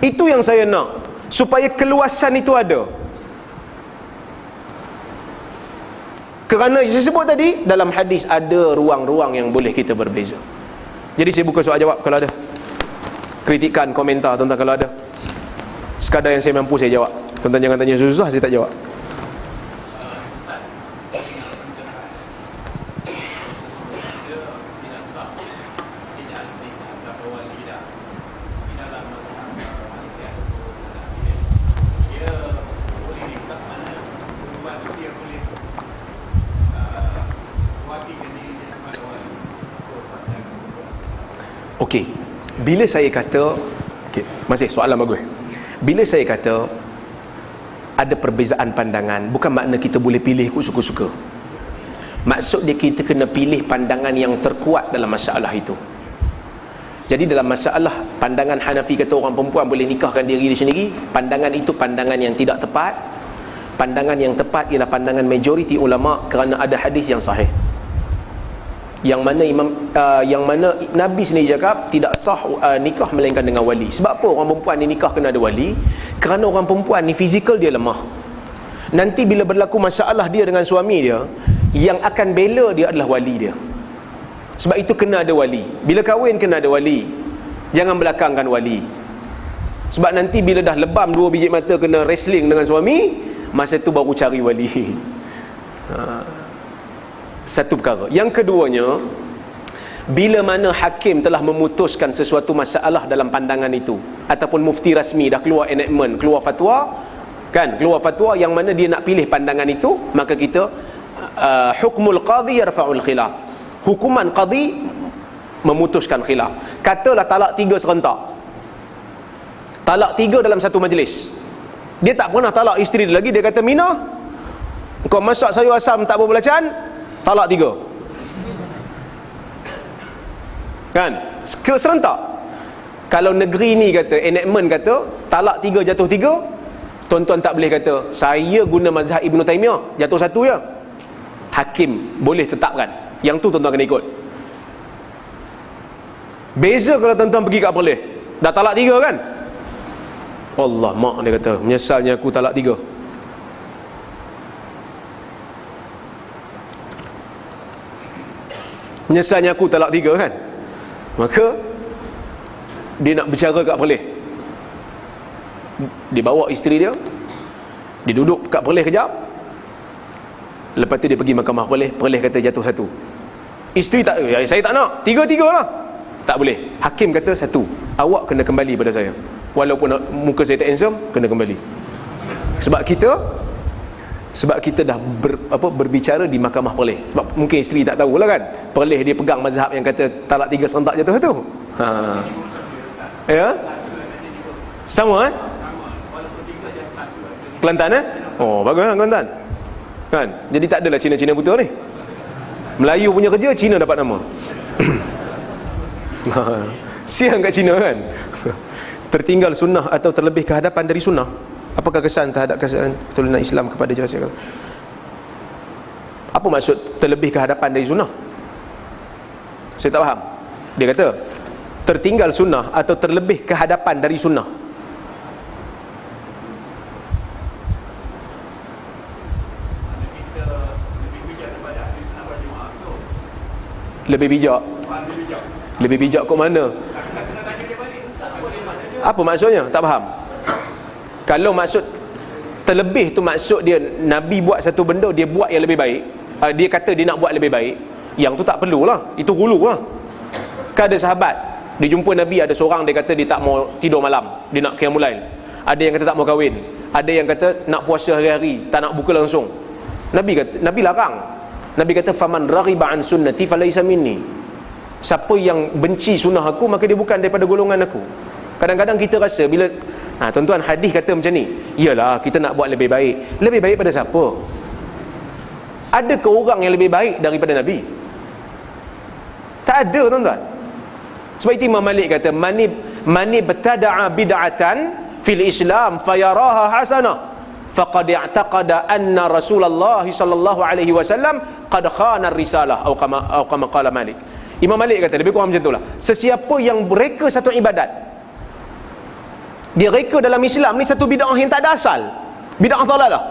Itu yang saya nak, supaya keluasan itu ada. Kerana saya sebut tadi, dalam hadis ada ruang-ruang yang boleh kita berbeza. Jadi saya buka soal jawab kalau ada. Kritikan, komentar tuan-tuan kalau ada. Sekadar yang saya mampu saya jawab. Tuan-tuan jangan tanya susah, saya tak jawab. Okey, bila saya kata, okay, masih soalan bagus. Bila saya kata ada perbezaan pandangan, bukan makna kita boleh pilih ikut suka-suka. Maksud dia kita kena pilih pandangan yang terkuat dalam masalah itu. Jadi dalam masalah pandangan Hanafi kata orang perempuan boleh nikahkan diri dia sendiri, pandangan itu pandangan yang tidak tepat. Pandangan yang tepat ialah pandangan majoriti ulama kerana ada hadis yang sahih. Yang mana Nabi sendiri cakap tidak sah nikah melainkan dengan wali. Sebab apa orang perempuan ni nikah kena ada wali? Kerana orang perempuan ni fizikal dia lemah. Nanti bila berlaku masalah dia dengan suami dia, yang akan bela dia adalah wali dia. Sebab itu kena ada wali. Bila kahwin kena ada wali. Jangan belakangkan wali. Sebab nanti bila dah lebam 2 biji mata kena wrestling dengan suami, masa tu baru cari wali. Satu perkara. Yang keduanya, bila mana hakim telah memutuskan sesuatu masalah dalam pandangan itu, ataupun mufti rasmi dah keluar enactment, keluar fatwa, kan, keluar fatwa yang mana dia nak pilih pandangan itu, maka kita hukmul qadhi yarfa'ul khilaf. Hukuman qadhi memutuskan khilaf. Katalah talak 3 serentak. Talak 3 dalam satu majlis. Dia tak pernah talak isteri dia lagi. Dia kata, Mina, kau masak sayur asam tak berbelacan, talak 3. Kan? Serentak. Kalau negeri ni kata, enactment kata talak 3 jatuh 3, tuan-tuan tak boleh kata saya guna mazhab Ibn Taymiyah, jatuh 1 je. Hakim boleh tetapkan. Yang tu tuan-tuan kena ikut. Beza kalau tuan-tuan pergi kat Perlis, dah talak 3 kan? Allah, mak dia kata, menyesalnya aku talak 3. Menyesalnya aku talak 3 kan? Maka dia nak bercara kat Perlis. Dia bawa isteri dia, dia duduk kat Perlis kejap. Lepas tu dia pergi mahkamah Perlis. Perlis kata jatuh 1. Isteri tak, saya tak nak, 3-3 lah. Tak boleh. Hakim kata 1, awak kena kembali pada saya. Walaupun muka saya tak handsome, kena kembali. Sebab kita dah berbicara di mahkamah Perlis. Sebab mungkin isteri tak tahulah kan, Perlis dia pegang mazhab yang kata talak 3 serentak jatuh tu. Ya, sama Kelantan oh bagus kan Kelantan kan. Jadi tak adalah Cina-Cina buta ni. Melayu punya kerja, Cina dapat nama. Siang kat Cina kan. Tertinggal sunnah atau terlebih kehadapan dari sunnah. Apakah kesan terhadap keturunan Islam kepada jasa? Apa maksud terlebih kehadapan dari sunnah? Saya tak faham. Dia kata tertinggal sunnah atau terlebih kehadapan dari sunnah. Lebih bijak. Lebih bijak kok mana? Apa maksudnya? Tak faham. Kalau maksud terlebih tu maksud dia Nabi buat satu benda, dia buat yang lebih baik, dia kata dia nak buat lebih baik, yang tu tak perlulah. Itu hulu lah. Kan ada sahabat, dia jumpa Nabi, ada seorang dia kata dia tak mau tidur malam, dia nak qiyamul lail. Ada yang kata tak mau kahwin, ada yang kata nak puasa hari-hari, tak nak buka langsung. Nabi larang. Nabi kata faman raghiba an sunnati falaysa minni. Siapa yang benci sunnah aku, maka dia bukan daripada golongan aku. Kadang-kadang kita rasa bila tuan-tuan hadis kata macam ni, iyalah kita nak buat lebih baik. Lebih baik pada siapa? Adakah orang yang lebih baik daripada Nabi? Tak ada tuan-tuan. Sebab itu Imam Malik kata mani betada'a bid'atan fil Islam fayaraha hasanah faqad i'taqada anna Rasulullah sallallahu alaihi wasallam qad khana ar-risalah atau kama qala Malik. Imam Malik kata lebih kurang macam itulah. Sesiapa yang mereka satu ibadat, Dia reka dalam Islam ni satu bid'ah yang tak ada asal, bid'ah dhalalah.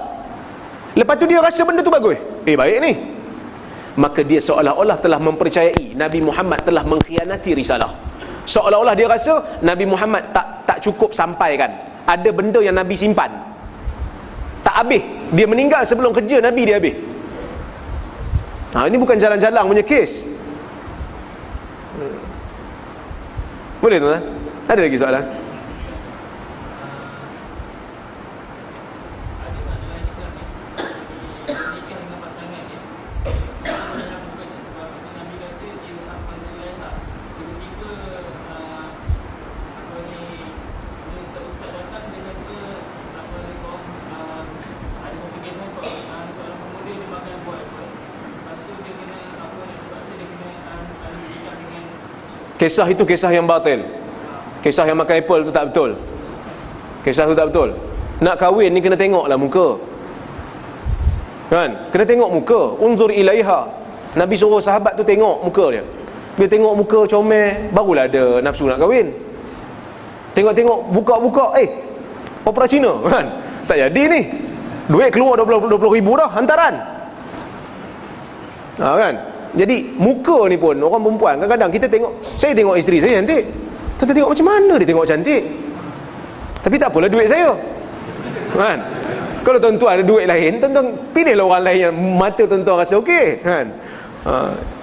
Lepas tu dia rasa benda tu bagus, baik ni. Maka dia seolah-olah telah mempercayai Nabi Muhammad telah mengkhianati risalah. Seolah-olah dia rasa Nabi Muhammad tak cukup sampaikan. Ada benda yang Nabi simpan, tak habis. Dia meninggal sebelum kerja Nabi dia habis. Ini bukan jalan-jalan punya kes. Boleh tuan? Ada lagi soalan? Kisah itu kisah yang batil. Kisah yang makan apple tu tak betul. Kisah tu tak betul. Nak kahwin ni kena tengoklah muka, kan? Kena tengok muka. Unzur ilaiha. Nabi suruh sahabat tu tengok muka dia. Dia tengok muka comel, barulah ada nafsu nak kahwin. Tengok-tengok, buka-buka, opera Cina, kan? Tak jadi ni. Duit keluar 20 ribu dah hantaran. Kan? Jadi muka ni pun orang perempuan kadang-kadang kita tengok, saya tengok isteri saya cantik, tuan tengok macam mana dia tengok cantik, tapi tak apalah duit saya, kan? Kalau tuan-tuan ada duit lain, tuan-tuan pilihlah orang lain yang mata tuan-tuan rasa okey, kan?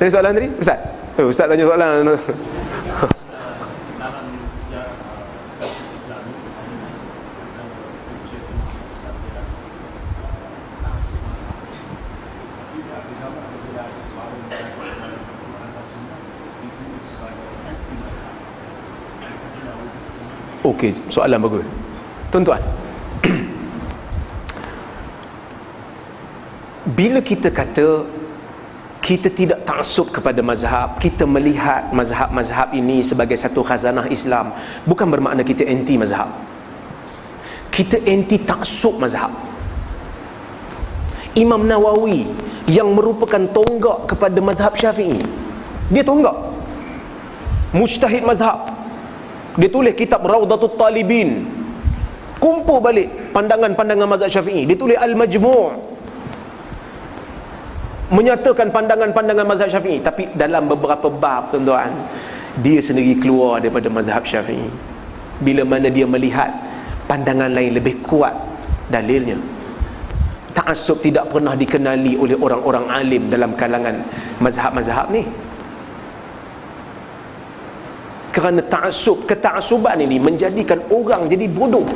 Tadi soalan tadi Ustaz, Ustaz tanya soalan. Okey, soalan bagus. Tuan-tuan, bila kita kata kita tidak taksub kepada mazhab, kita melihat mazhab-mazhab ini sebagai satu khazanah Islam, bukan bermakna kita anti mazhab. Kita anti taksub mazhab. Imam Nawawi yang merupakan tonggak kepada mazhab Syafi'i, dia tonggak, mujtahid mazhab. Dia tulis kitab Raudatul Talibin, kumpul balik pandangan-pandangan mazhab Syafi'i. Dia tulis Al-Majmu', menyatakan pandangan-pandangan mazhab Syafi'i. Tapi dalam beberapa bab, tuan-tuan, dia sendiri keluar daripada mazhab Syafi'i bila mana dia melihat pandangan lain lebih kuat dalilnya. Ta'assub tidak pernah dikenali oleh orang-orang alim dalam kalangan mazhab-mazhab ni. Kerana ta'assub, keta'assuban ini menjadikan orang jadi bodoh,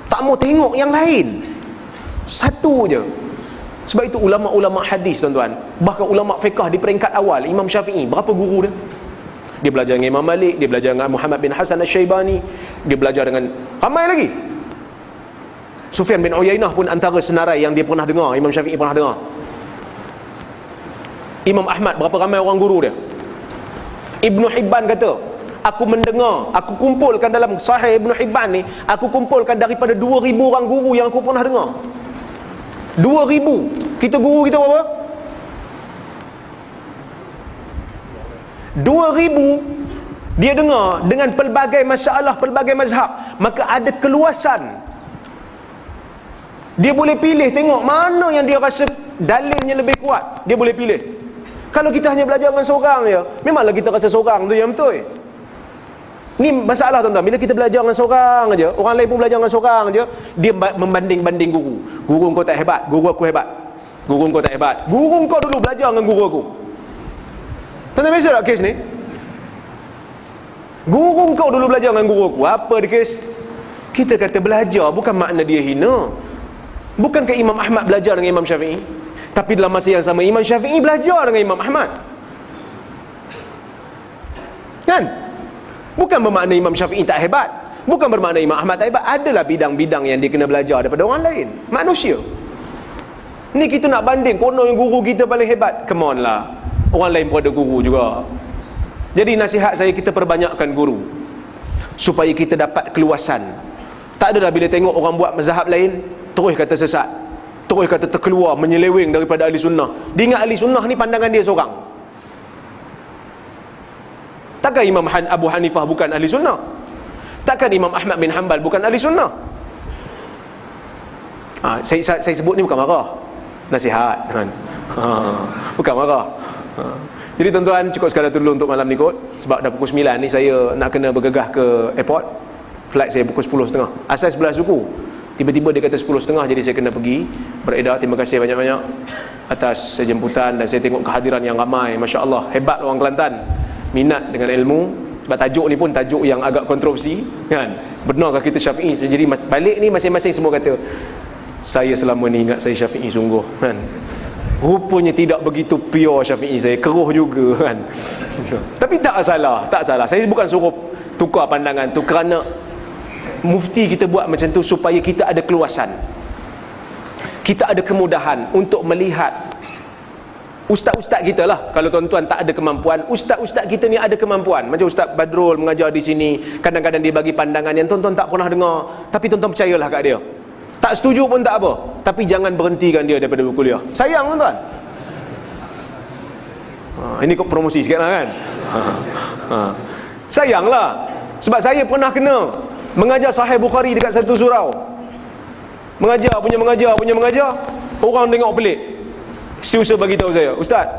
tak mau tengok yang lain, satu je. Sebab itu ulama-ulama hadis, tuan-tuan, bahkan ulama fiqh di peringkat awal, Imam Syafi'i, berapa guru dia? Dia belajar dengan Imam Malik, dia belajar dengan Muhammad bin Hasan Al-Syaibani, dia belajar dengan ramai lagi. Sufyan bin Uyainah pun antara senarai yang dia pernah dengar, Imam Syafi'i pernah dengar. Imam Ahmad, berapa ramai orang guru dia? Ibnu Hibban kata, aku mendengar, aku kumpulkan dalam Sahih Ibnu Hibban ni, aku kumpulkan daripada 2,000 orang guru yang aku pernah dengar. 2,000. Kita guru kita berapa? 2,000 dia dengar dengan pelbagai masalah, pelbagai mazhab. Maka ada keluasan, dia boleh pilih, tengok mana yang dia rasa dalilnya lebih kuat, dia boleh pilih. Kalau kita hanya belajar dengan seorang je, memanglah kita rasa seorang tu yang betul. Ni masalah, tuan-tuan. Bila kita belajar dengan seorang aja, orang lain pun belajar dengan seorang aja, dia membanding-banding guru. Guru kau tak hebat, guru aku hebat. Guru kau tak hebat, guru kau dulu belajar dengan guru aku. Tuan-tuan, biasa tak kes ni? Guru kau dulu belajar dengan guru aku. Apa dia kes? Kita kata belajar bukan makna dia hina. Bukankah Imam Ahmad belajar dengan Imam Syafi'i? Tapi dalam masa yang sama, Imam Syafi'i belajar dengan Imam Ahmad, kan? Bukan bermakna Imam Syafi'i tak hebat, bukan bermakna Imam Ahmad tak hebat. Adalah bidang-bidang yang dia kena belajar daripada orang lain, manusia. Ni kita nak banding, konon yang guru kita paling hebat. Come on lah, orang lain pun ada guru juga. Jadi nasihat saya, kita perbanyakkan guru supaya kita dapat keluasan. Tak adalah bila tengok orang buat mazhab lain terus kata sesat, terus kata terkeluar, menyeleweng daripada ahli sunnah. Dia ingat ahli sunnah ni pandangan dia seorang. Takkan Imam Abu Hanifah bukan ahli sunnah? Takkan Imam Ahmad bin Hanbal bukan ahli sunnah? Saya sebut ni bukan marah, nasihat kan? Bukan marah. Jadi tuan-tuan, cukup sekadar dulu untuk malam ni kot. Sebab dah pukul 9 ni saya nak kena bergegah ke airport. Flight saya pukul 10.30. Asal 11 suku, tiba-tiba dia kata 10.30, jadi saya kena pergi beredar. Terima kasih banyak-banyak atas jemputan, dan saya tengok kehadiran yang ramai. Masya Allah, hebat orang Kelantan, minat dengan ilmu. Sebab tajuk ni pun tajuk yang agak kontroversi kan. Benarkah kita Syafi'i? Jadi balik ni masing-masing semua kata, saya selama ni ingat saya Syafi'i sungguh kan. Rupanya tidak begitu pure Syafi'i saya, keruh juga kan. Tapi tak salah. Saya bukan suruh tukar pandangan tu, kerana mufti kita buat macam tu supaya kita ada keluasan, kita ada kemudahan untuk melihat. Ustaz-ustaz kita lah, kalau tuan-tuan tak ada kemampuan, ustaz-ustaz kita ni ada kemampuan. Macam Ustaz Badrul mengajar di sini, kadang-kadang dia bagi pandangan yang tuan-tuan tak pernah dengar, tapi tuan-tuan percayalah kat dia. Tak setuju pun tak apa, tapi jangan berhentikan dia daripada berkuliah. Sayang tuan-tuan. Ini kok promosi sikit lah kan. Sayanglah. Sebab saya pernah kena mengajar Sahih Bukhari dekat satu surau. Mengajar. Orang tengok pelik. Setiausaha bagi tahu saya, Ustaz,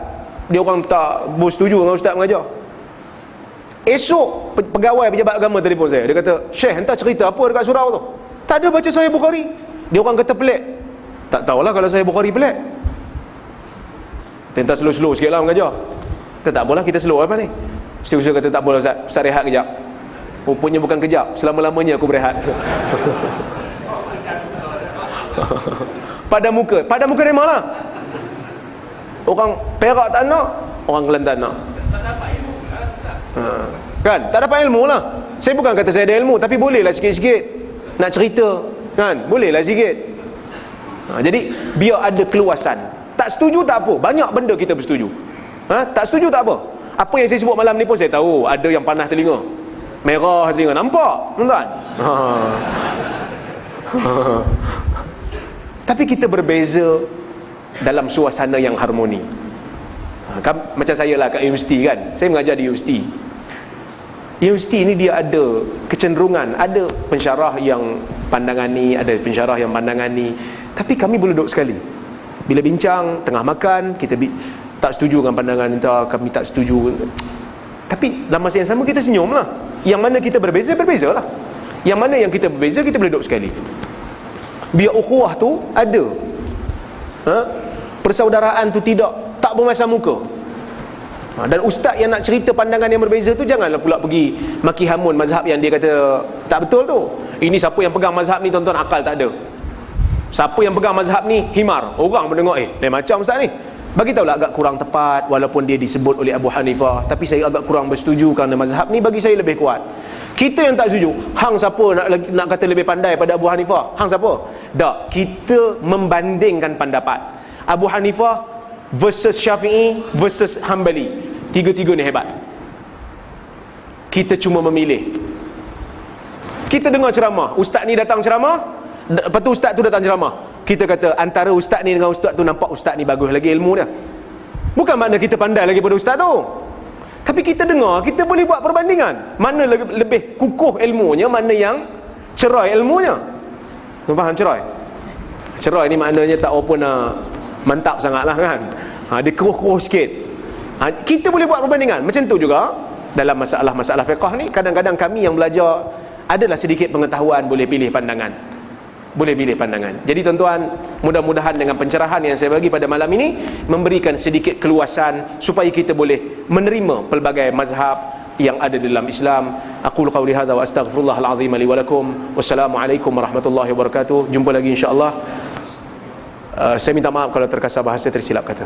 dia orang tak bersetuju dengan Ustaz mengajar. Esok pegawai pejabat agama telefon saya. Dia kata, Syekh, entah cerita apa dekat surau tu, tak ada baca Sahih Bukhari. Dia orang kata pelik. Tak tahulah kalau Sahih Bukhari pelik. Tentang slow-slow sikit lah mengajar. Tak apalah, kita slow apa ni. Setiausaha kata, tak apalah Ustaz, Ustaz rehat kejap. Rupanya bukan kejap, selama-lamanya aku berehat. Pada muka memang lah. Orang Perak tak nak, orang Kelantan nak. Kan? Tak dapat ilmu lah. Saya bukan kata saya ada ilmu, tapi bolehlah sikit-sikit nak cerita kan? Bolehlah sikit. Jadi biar ada keluasan. Tak setuju tak apa, banyak benda kita bersetuju. Tak setuju tak apa. Apa yang saya sebut malam ni pun saya tahu ada yang panas telinga, merah telinga, nampak tuan-tuan. Tapi kita berbeza dalam suasana yang harmoni. Macam saya lah kat universiti kan, saya mengajar di universiti. Universiti ni dia ada kecenderungan, ada pensyarah yang pandangan ni, ada pensyarah yang pandangan ni. Tapi kami boleh duduk sekali. Bila bincang, tengah makan, kita tak setuju dengan pandangan entah, kami tak setuju. Tapi dalam masa yang sama kita senyum lah. Yang mana kita berbeza lah. Yang mana yang kita berbeza, kita boleh duduk sekali. Biar ukhuwah tu ada. Persaudaraan tu tak bermasam muka. Dan ustaz yang nak cerita pandangan yang berbeza tu, janganlah pula pergi maki hamun mazhab yang dia kata tak betul tu. Ini siapa yang pegang mazhab ni tuan-tuan, akal tak ada. Siapa yang pegang mazhab ni himar. Orang mendengar lain macam ustaz ni. Bagi tahulah agak kurang tepat, walaupun dia disebut oleh Abu Hanifah, tapi saya agak kurang bersetuju kerana mazhab ni bagi saya lebih kuat. Kita yang tak setuju, hang siapa nak kata lebih pandai pada Abu Hanifah? Hang siapa? Tak, kita membandingkan pendapat. Abu Hanifah versus Syafi'i versus Hanbali. Tiga-tiga ni hebat. Kita cuma memilih. Kita dengar ceramah, ustaz ni datang ceramah, lepas tu ustaz tu datang ceramah. Kita kata antara ustaz ni dengan ustaz tu, nampak ustaz ni bagus lagi ilmu dia. Bukan makna kita pandai lagi pada ustaz tu, tapi kita dengar, kita boleh buat perbandingan. Mana lebih kukuh ilmunya, mana yang cerai ilmunya. Faham cerai? Cerai ni maknanya tak apa nak mantap sangat lah kan. Dia keruh-keruh sikit. Kita boleh buat perbandingan. Macam tu juga dalam masalah-masalah fiqah ni, kadang-kadang kami yang belajar adalah sedikit pengetahuan, boleh pilih pandangan. Jadi tuan-tuan, mudah-mudahan dengan pencerahan yang saya bagi pada malam ini memberikan sedikit keluasan supaya kita boleh menerima pelbagai mazhab yang ada dalam Islam. Aqulu qawli hadza wa astaghfirullahal azim li wa lakum. Wassalamualaikum warahmatullahi wabarakatuh. Jumpa lagi insya-Allah. Saya minta maaf kalau terkasar bahasa, tersilap kata.